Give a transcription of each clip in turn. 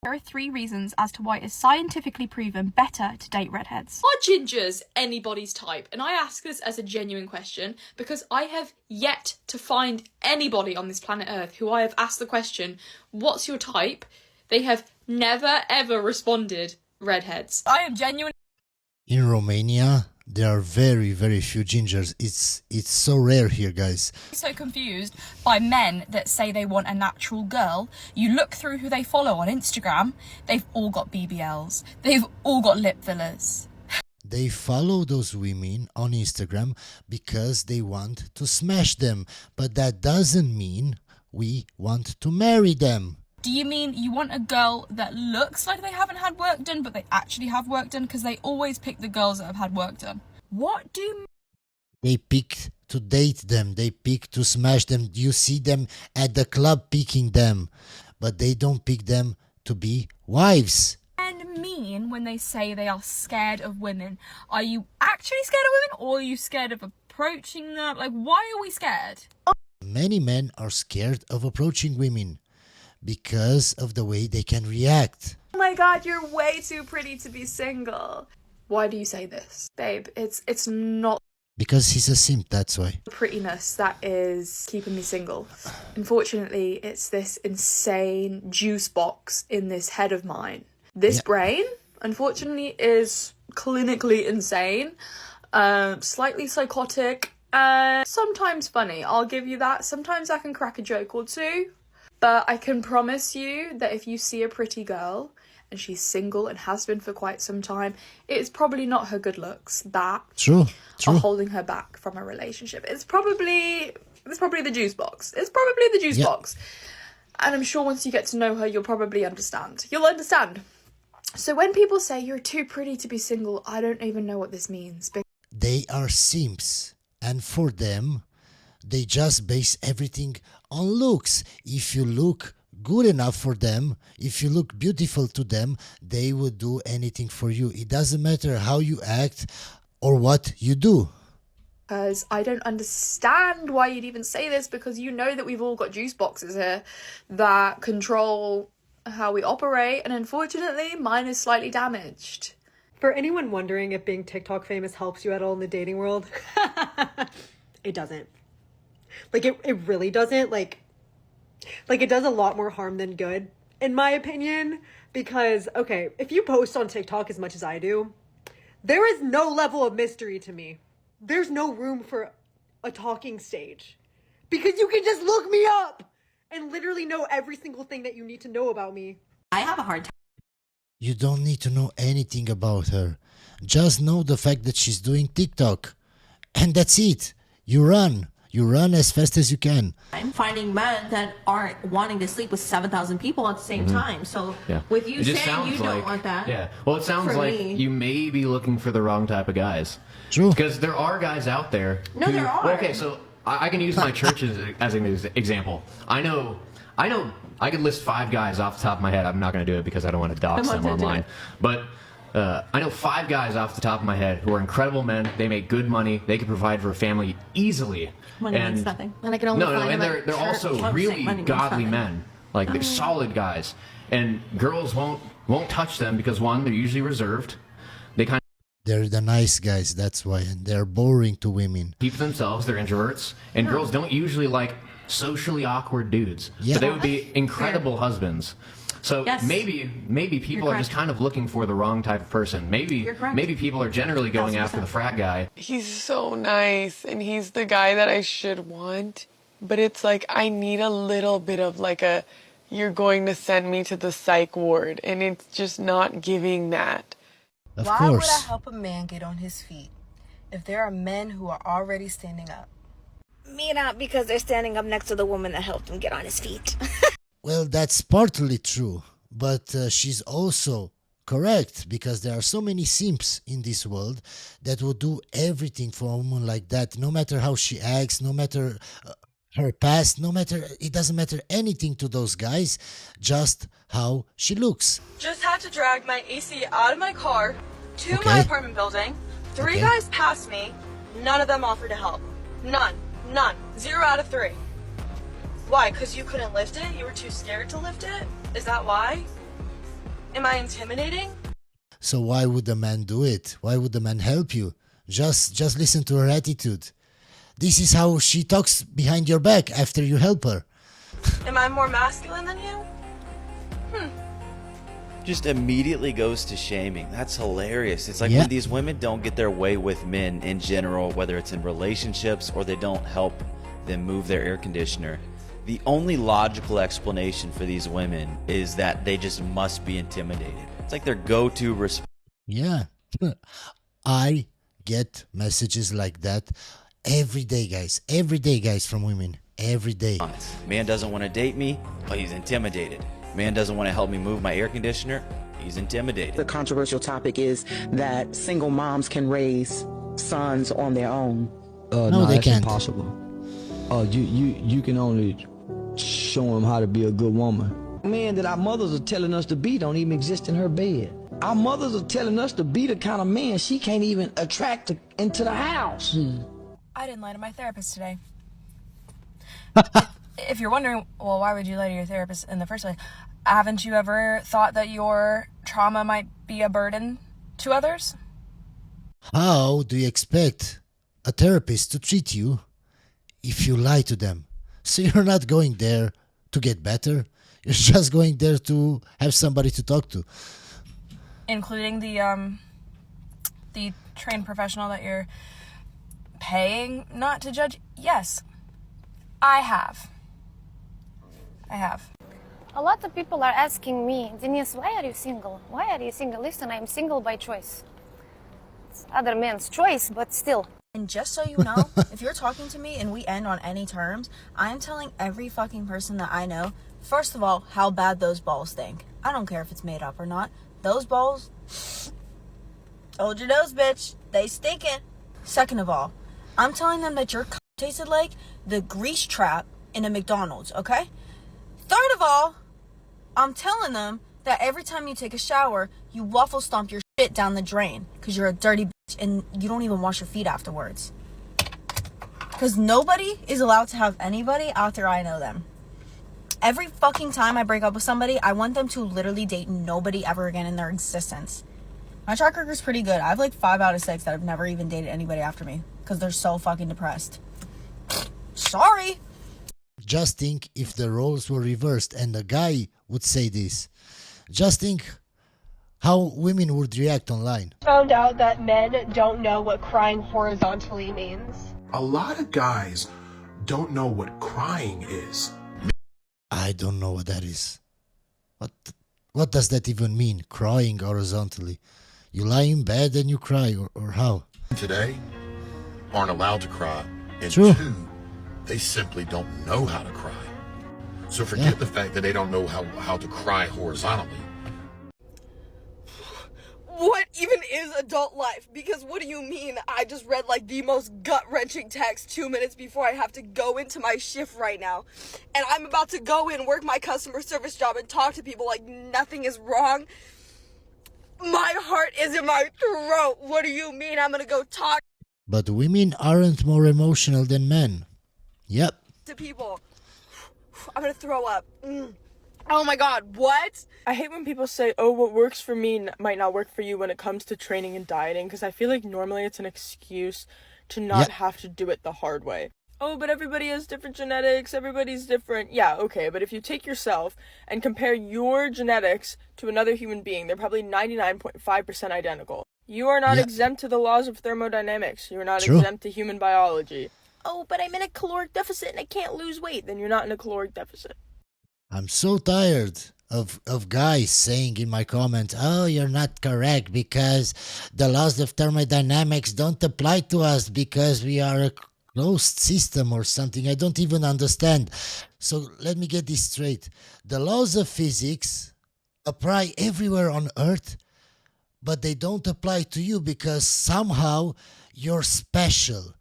There are 3 reasons as to why it is scientifically proven better to date redheads. Are gingers anybody's type? And I ask this as a genuine question because I have yet to find anybody on this planet Earth who I have asked the question, what's your type? They have never ever responded redheads. I am genuine. In Romania, there are very, very few gingers. It's so rare here, guys. So confused by men that say they want a natural girl. You look through who they follow on Instagram, they've all got BBLs. They've all got lip fillers. They follow those women on Instagram because they want to smash them. But that doesn't mean we want to marry them. Do you mean you want a girl that looks like they haven't had work done, but they actually have work done? Because they always pick the girls that have had work done. What do you... They pick to date them. They pick to smash them. You see them at the club picking them. But they don't pick them to be wives. Men mean when they say they are scared of women? Are you actually scared of women, or are you scared of approaching them? Like, why are we scared? Many men are scared of approaching women because of the way they can react. Oh my god, you're way too pretty to be single. Why do you say this? Babe, it's not Because he's a simp, that's why. the prettiness that is keeping me single. Unfortunately, it's this insane juice box in this head of mine. This brain, unfortunately, is clinically insane, slightly psychotic, and sometimes funny. I'll give you that. Sometimes I can crack a joke or two. But I can promise you that if you see a pretty girl and she's single and has been for quite some time, it's probably not her good looks that are holding her back from a relationship. It's probably the juice box. It's probably the juice box. And I'm sure once you get to know her, you'll probably understand. You'll understand. So when people say you're too pretty to be single, I don't even know what this means. They are simps. And for them, they just base everything on looks. If you look good enough for them, if you look beautiful to them, they would do anything for you. It doesn't matter how you act or what you do. Because I don't understand why you'd even say this, because you know that we've all got juice boxes here that control how we operate, and unfortunately mine is slightly damaged. For anyone wondering if being TikTok famous helps you at all in the dating world, it doesn't. Like, it really doesn't. Like it does a lot more harm than good, in my opinion. Because, okay, if you post on TikTok as much as I do, there is no level of mystery to me. There's no room for a talking stage. Because you can just look me up and literally know every single thing that you need to know about me. I have a hard time. You don't need to know anything about her. Just know the fact that she's doing TikTok. And that's it. You run. You run as fast as you can. I'm finding men that aren't wanting to sleep with 7,000 people at the same time. So with you saying you don't want that. Yeah. Well, it sounds like you may be looking for the wrong type of guys. True. Because there are guys out there. No, there are. Well, okay, so I can use my church as an example. I know. I could list 5 guys off the top of my head. I'm not going to do it because I don't want to dox them online. But I know 5 guys off the top of my head who are incredible men. They make good money. They can provide for a family easily. Money means nothing. And I can only find and them they're also really godly men. Like they're solid guys. And girls won't touch them because, one, they're usually reserved. They're the nice guys, that's why. And they're boring to women. Keep themselves, they're introverts. And girls don't usually like socially awkward dudes. Yeah. But they would be incredible husbands. So maybe people are just kind of looking for the wrong type of person. Maybe people are generally going after the frat guy. He's so nice, and he's the guy that I should want. But it's like I need a little bit of like a, you're going to send me to the psych ward, and it's just not giving that. Of Why course. would I help a man get on his feet if there are men who are already standing up? Me not, because they're standing up next to the woman that helped him get on his feet. Well, that's partly true, but she's also correct, because there are so many simps in this world that would do everything for a woman like that, no matter how she acts, no matter her past, it doesn't matter anything to those guys, just how she looks. Just had to drag my AC out of my car to my apartment building. 3 guys passed me. None of them offered to help. None. 0 out of 3. Why? Because you couldn't lift it? You were too scared to lift it? Is that why? Am I intimidating? So why would the man do it? Why would the man help you? Just listen to her attitude. This is how she talks behind your back after you help her. Am I more masculine than you? Just immediately goes to shaming. That's hilarious. It's like when these women don't get their way with men in general, whether it's in relationships or they don't help them move their air conditioner. The only logical explanation for these women is that they just must be intimidated. It's like their go-to response. Yeah. I get messages like that every day, guys. Every day, guys, from women. Every day. Man doesn't want to date me, but he's intimidated. Man doesn't want to help me move my air conditioner, he's intimidated. The controversial topic is that single moms can raise sons on their own. No, they that's can't. Impossible. You can only show them how to be a good woman. Men that our mothers are telling us to be don't even exist in her bed. Our mothers are telling us to be the kind of man she can't even attract into the house. I didn't lie to my therapist today. If you're wondering, well, why would you lie to your therapist in the first place? Haven't you ever thought that your trauma might be a burden to others? How do you expect a therapist to treat you if you lie to them? So you're not going there to get better. You're just going there to have somebody to talk to. Including the trained professional that you're paying not to judge? Yes, I have. A lot of people are asking me, Denise, why are you single? Why are you single? Listen, I'm single by choice. It's other men's choice, but still. And just so you know, if you're talking to me and we end on any terms, I'm telling every fucking person that I know, first of all, how bad those balls stink. I don't care if it's made up or not. Those balls, hold your nose, bitch. They stinking. Second of all, I'm telling them that your c*** tasted like the grease trap in a McDonald's, okay? Third of all, I'm telling them that every time you take a shower, you waffle stomp your shit down the drain because you're a dirty bitch and you don't even wash your feet afterwards. Because nobody is allowed to have anybody after I know them. Every fucking time I break up with somebody, I want them to literally date nobody ever again in their existence. My track record's pretty good. I have like 5 out of 6 that have never even dated anybody after me because they're so fucking depressed. Sorry. Just think if the roles were reversed and a guy would say this. Just think how women would react online. Found out that men don't know what crying horizontally means. A lot of guys don't know what crying is. I don't know what that is. What does that even mean? Crying horizontally. You lie in bed and you cry, or how? Today aren't allowed to cry. And True. 2, they simply don't know how to cry. So forget the fact that they don't know how to cry horizontally. What even is adult life? Because what do you mean I just read like the most gut-wrenching text 2 minutes before I have to go into my shift right now? And I'm about to go in, work my customer service job and talk to people like nothing is wrong? My heart is in my throat. What do you mean I'm gonna go talk But women aren't more emotional than men. Yep. to people? I'm gonna throw up. Oh my god, what? I hate when people say, oh, what works for me might not work for you when it comes to training and dieting, because I feel like normally it's an excuse to not have to do it the hard way. Oh, but everybody has different genetics, everybody's different. Yeah, okay, but if you take yourself and compare your genetics to another human being, they're probably 99.5% identical. You are not exempt to the laws of thermodynamics. You are not exempt to human biology. Oh, but I'm in a caloric deficit and I can't lose weight. Then you're not in a caloric deficit. I'm so tired of guys saying in my comment, oh, you're not correct because the laws of thermodynamics don't apply to us because we are a closed system or something. I don't even understand. So let me get this straight. The laws of physics apply everywhere on Earth, but they don't apply to you because somehow you're special.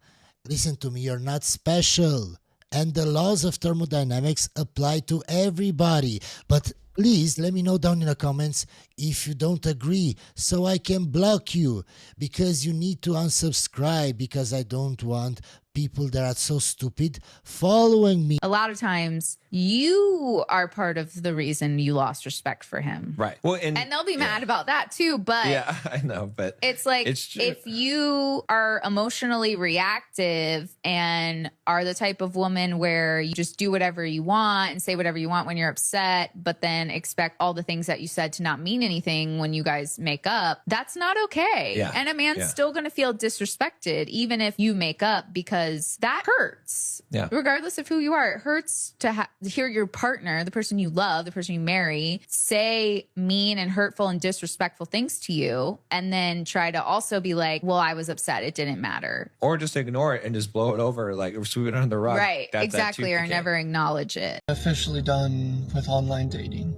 Listen to me, you're not special. And the laws of thermodynamics apply to everybody. But please let me know down in the comments if you don't agree so I can block you, because you need to unsubscribe, because I don't want people that are so stupid following me. A lot of times you are part of the reason you lost respect for him. Right. Well, and they'll be mad about that too, but yeah, I know, but it's like if you are emotionally reactive and are the type of woman where you just do whatever you want and say whatever you want when you're upset, but then expect all the things that you said to not mean anything when you guys make up, that's not okay. Yeah. And a man's still going to feel disrespected even if you make up, because that hurts. Yeah. Regardless of who you are, it hurts to hear your partner, the person you love, the person you marry, say mean and hurtful and disrespectful things to you, and then try to also be like, well, I was upset, it didn't matter. Or just ignore it and just blow it over, like sweep it under the rug. Right, exactly, or never acknowledge it. Officially done with online dating.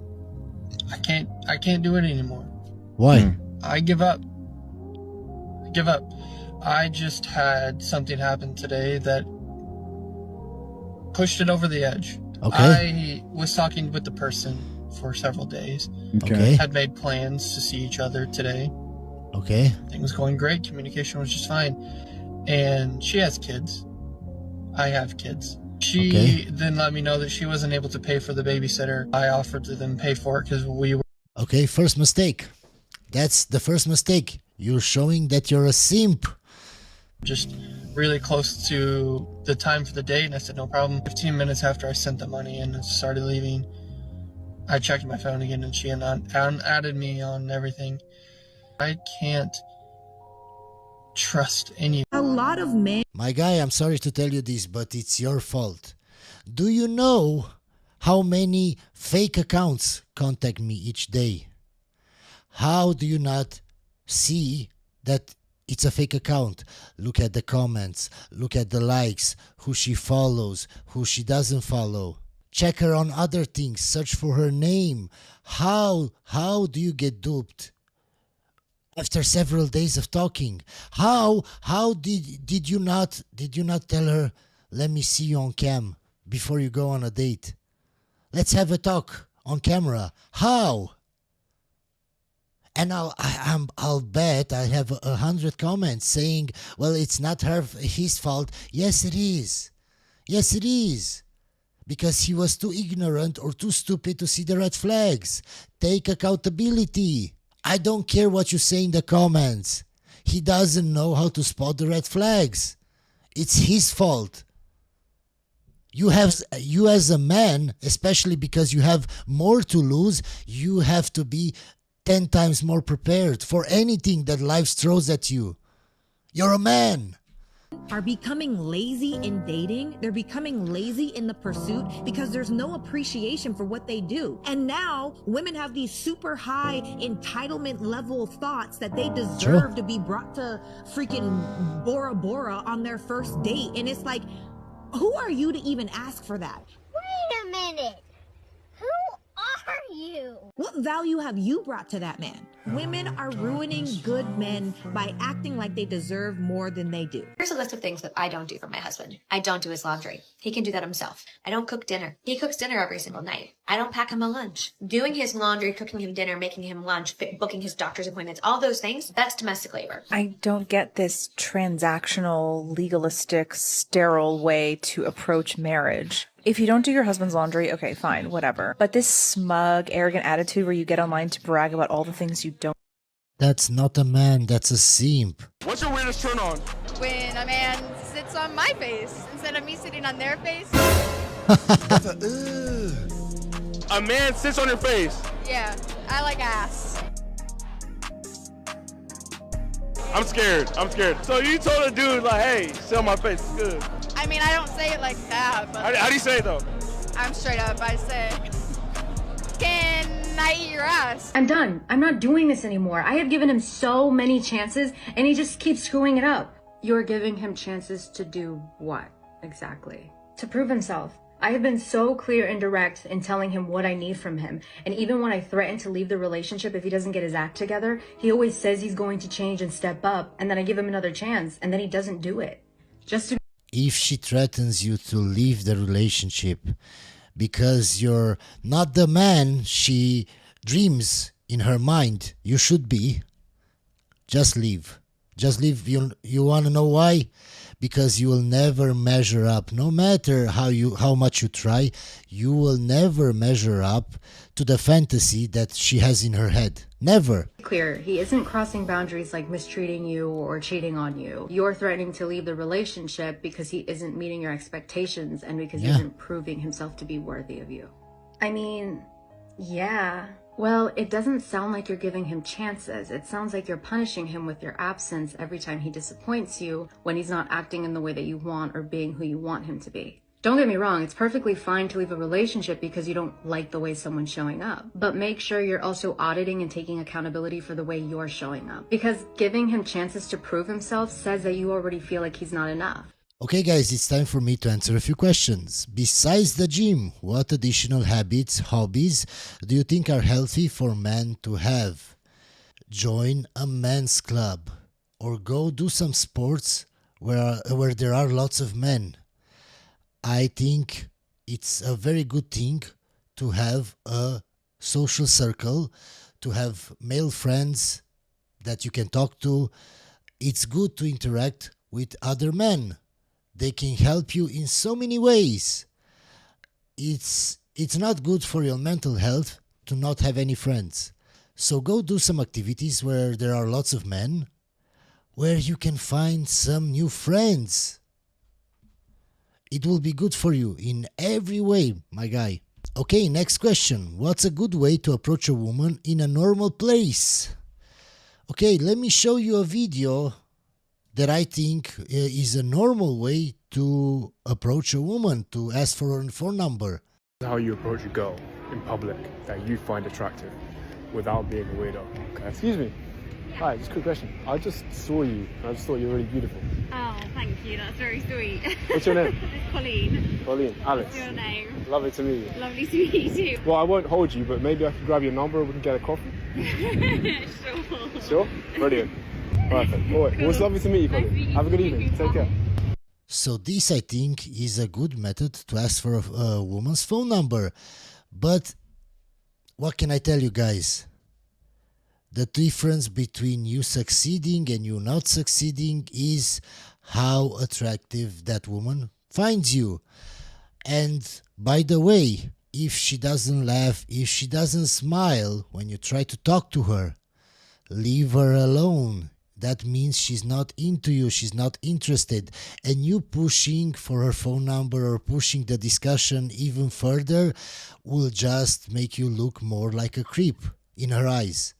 I can't do it anymore. Why? I give up. I just had something happen today that pushed it over the edge. Okay. I was talking with the person for several days. Okay. Had made plans to see each other today. Okay. Everything was going great. Communication was just fine. And she has kids. I have kids. She then let me know that she wasn't able to pay for the babysitter. I offered to then pay for it because we were... Okay, first mistake. That's the first mistake. You're showing that you're a simp. Just really close to the time for the date, and I said, no problem. 15 minutes after I sent the money and started leaving, I checked my phone again, and she added me on everything. I can't trust any. A lot of men. My guy, I'm sorry to tell you this, but it's your fault. Do you know how many fake accounts contact me each day? How do you not see that it's a fake account? Look at the comments, look at the likes, who she follows, who she doesn't follow. Check her on other things, search for her name. How do you get duped? After several days of talking, how did you not tell her, let me see you on cam before you go on a date? Let's have a talk on camera. How? And I'll bet I have 100 comments saying, well, it's not his fault. Yes, it is. Yes, it is. Because he was too ignorant or too stupid to see the red flags. Take accountability. I don't care what you say in the comments. He doesn't know how to spot the red flags. It's his fault. You as a man, especially because you have more to lose, you have to be 10 times more prepared for anything that life throws at you. You're a man. Are becoming lazy in dating. They're becoming lazy in the pursuit because there's no appreciation for what they do. And now women have these super high entitlement level thoughts that they deserve to be brought to freaking Bora Bora on their first date. And it's like, who are you to even ask for that? Wait a minute. Who are you? What value have you brought to that man? Women are ruining good men by acting like they deserve more than they do. Here's a list of things that I don't do for my husband. I don't do his laundry. He can do that himself. I don't cook dinner. He cooks dinner every single night. I don't pack him a lunch. Doing his laundry, cooking him dinner, making him lunch, booking his doctor's appointments, all those things, that's domestic labor. I don't get this transactional, legalistic, sterile way to approach marriage. If you don't do your husband's laundry, okay, fine, whatever. But this smug, arrogant attitude where you get online to brag about all the things you don't. That's not a man, that's a simp. What's your weirdest turn on? When a man sits on my face instead of me sitting on their face. A man sits on your face. Yeah, I like ass. I'm scared. So you told a dude, like, hey, sit on my face, it's good. I mean, I don't say it like that, but... How do you say it, though? I'm straight up. I say, can I eat your ass? I'm done. I'm not doing this anymore. I have given him so many chances, and he just keeps screwing it up. You're giving him chances to do what, exactly? To prove himself. I have been so clear and direct in telling him what I need from him. And even when I threaten to leave the relationship if he doesn't get his act together, he always says he's going to change and step up, and then I give him another chance, and then he doesn't do it. If she threatens you to leave the relationship because you're not the man she dreams in her mind you should be, just leave. Just leave. You want to know why? Because you will never measure up. No matter how much you try, you will never measure up to the fantasy that she has in her head. Never. Clear, he isn't crossing boundaries like mistreating you or cheating on you. You're threatening to leave the relationship because he isn't meeting your expectations and because he isn't proving himself to be worthy of you. I mean, yeah. Well, it doesn't sound like you're giving him chances. It sounds like you're punishing him with your absence every time he disappoints you when he's not acting in the way that you want or being who you want him to be. Don't get me wrong, it's perfectly fine to leave a relationship because you don't like the way someone's showing up. But make sure you're also auditing and taking accountability for the way you're showing up. Because giving him chances to prove himself says that you already feel like he's not enough. Okay guys, it's time for me to answer a few questions. Besides the gym, what additional habits, hobbies do you think are healthy for men to have? Join a men's club or go do some sports where there are lots of men. I think it's a very good thing to have a social circle, to have male friends that you can talk to. It's good to interact with other men. They can help you in so many ways. It's not good for your mental health to not have any friends. So go do some activities where there are lots of men, where you can find some new friends. It will be good for you in every way, my guy. Okay, next question. What's a good way to approach a woman in a normal place? Okay, let me show you a video that I think is a normal way to approach a woman, to ask for her phone number. How you approach a girl in public that you find attractive without being a weirdo. Okay. Excuse me. Hi, just a quick question. I just saw you and I just thought you were really beautiful. Oh, thank you. That's very sweet. What's your name? It's Colleen. Colleen. Alex. What's your name? Lovely to meet you. Lovely to meet you too. Well, I won't hold you, but maybe I can grab your number and we can get a coffee. Sure. Sure? Brilliant. Perfect. All right. Well, it's lovely to meet you, Colleen. Have a good evening. Take care. So this, I think, is a good method to ask for a woman's phone number. But what can I tell you guys? The difference between you succeeding and you not succeeding is how attractive that woman finds you. And by the way, if she doesn't laugh, if she doesn't smile when you try to talk to her, leave her alone. That means she's not into you, she's not interested. And you pushing for her phone number or pushing the discussion even further will just make you look more like a creep in her eyes.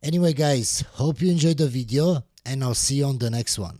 Anyway guys, hope you enjoyed the video and I'll see you on the next one.